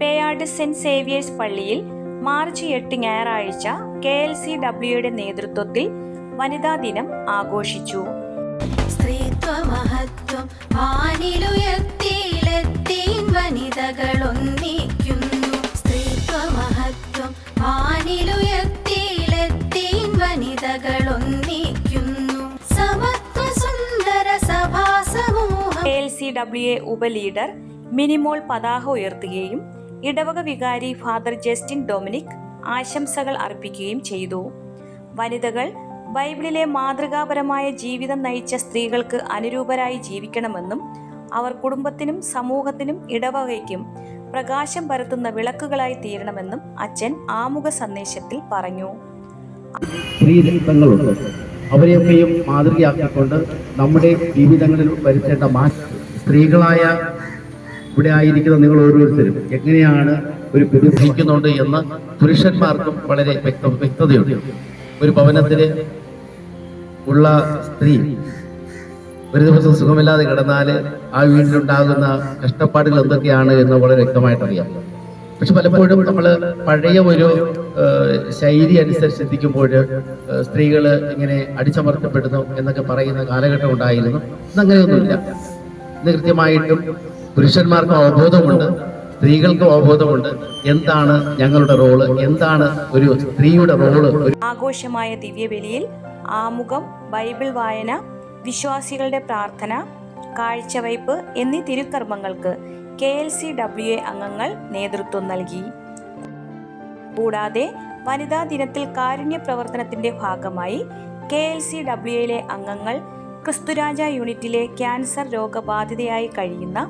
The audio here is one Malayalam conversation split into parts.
പേയാട് സെന്റ് സേവിയേഴ്സ് പള്ളിയിൽ മാർച്ച് 8 ഞായറാഴ്ച KLCWയുടെ നേതൃത്വത്തിൽ വനിതാ ദിനം ആഘോഷിച്ചു. സ്ത്രീത്വമഹത്വം വാനിലുയർത്തിയിലെത്തീൻ വനിതകളൊന്നിക്കുന്നു. സ്ത്രീത്വമഹത്വം വാനിലുയർത്തിയിലെത്തീൻ വനിതകളൊന്നിക്കുന്നു. സമത്വ സുന്ദര സഭാസമൂഹം. KLCWA ഉപലീഡർ മിനിമോൾ പതാക ഉയർത്തുകയും ഇടവക വികാരി ഫാദർ ജസ്റ്റിൻ ഡൊമിനിക് ആശംസകൾ അർപ്പിക്കുകയും ചെയ്തു. വനിതകൾ ബൈബിളിലെ മാതൃകാപരമായ ജീവിതം നയിച്ച സ്ത്രീകൾക്ക് അനുരൂപരായി ജീവിക്കണമെന്നും അവർ കുടുംബത്തിനും സമൂഹത്തിനും ഇടവകയ്ക്കും പ്രകാശം പരത്തുന്ന വിളക്കുകളായി തീരണമെന്നും അച്ഛൻ ആമുഖ സന്ദേശത്തിൽ പറഞ്ഞു. അവരെയൊക്കെയും മാതൃകയാക്കിക്കൊണ്ട് നമ്മുടെ ജീവിതങ്ങളിൽ വരുത്തേണ്ട മാറ്റം സ്ത്രീകളായ ഇവിടെ ആയിരിക്കുന്ന നിങ്ങൾ ഓരോരുത്തരും എങ്ങനെയാണ് ഒരു പ്രതിഫലിക്കുന്നുണ്ട് എന്ന് പുരുഷന്മാർക്കും വളരെ വ്യക്തതയുണ്ട്. ഒരു ഭവനത്തിൽ ഉള്ള സ്ത്രീ ഒരു ദിവസം സുഖമില്ലാതെ കിടന്നാൽ ആ വീട്ടിലുണ്ടാകുന്ന കഷ്ടപ്പാടുകൾ എന്തൊക്കെയാണ് എന്ന് വളരെ വ്യക്തമായിട്ടറിയാം. പക്ഷെ പലപ്പോഴും നമ്മൾ പഴയ ഒരു ശൈലി അനുസരിച്ച് ചിന്തിക്കുമ്പോൾ സ്ത്രീകൾ ഇങ്ങനെ അടിച്ചമർത്തപ്പെടുന്നു എന്നൊക്കെ പറയുന്ന കാലഘട്ടം ഉണ്ടായിരുന്നു. ഇന്നങ്ങനെയൊന്നുമില്ല. ഇന്ന് കൃത്യമായിട്ടും പുരുഷന്മാർക്കും അവബോധമുണ്ട്, സ്ത്രീകൾക്കും അവബോധമുണ്ട്. എന്താണ് ഞങ്ങളുടെ റോള്, എന്താണ് ഒരു സ്ത്രീയുടെ റോള്. ആഘോഷമായ ദിവ്യബലിയിൽ ആമുഖം, ബൈബിൾ വായന, വിശ്വാസികളുടെ പ്രാർത്ഥന, കാഴ്ചവയ്പ് എന്നീ തിരുക്കർമ്മങ്ങൾക്ക് KLCWA അംഗങ്ങൾ നേതൃത്വം നൽകി. കൂടാതെ വനിതാ ദിനത്തിൽ കാരുണ്യ പ്രവർത്തനത്തിന്റെ ഭാഗമായി KLCWAയിലെ അംഗങ്ങൾ ക്രിസ്തുരാജ യൂണിറ്റിലെ ക്യാൻസർ രോഗബാധിതയായി കഴിയുന്ന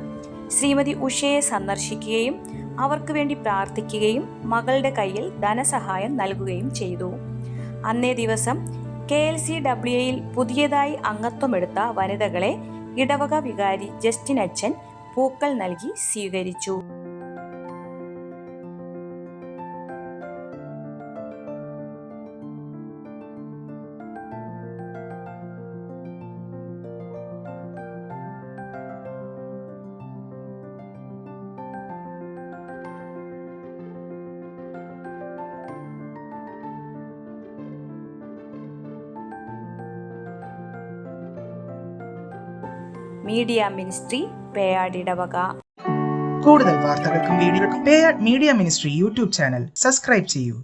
ശ്രീമതി ഉഷയെ സന്ദർശിക്കുകയും അവർക്ക് വേണ്ടി പ്രാർത്ഥിക്കുകയും മകളുടെ കയ്യിൽ ധനസഹായം നൽകുകയും ചെയ്തു. അന്നേ ദിവസം KLCWAയിൽ പുതിയതായി അംഗത്വമെടുത്ത വനിതകളെ ഇടവക വികാരി ജസ്റ്റിൻ അച്ഛൻ പൂക്കൾ നൽകി സ്വീകരിച്ചു. മീഡിയ മിനിസ്ട്രി പേയാട് ഇടവക. കൂടുതൽ വാർത്തകൾക്കും വീഡിയോകൾക്കും Peyad media ministry YouTube channel subscribe ചെയ്യൂ.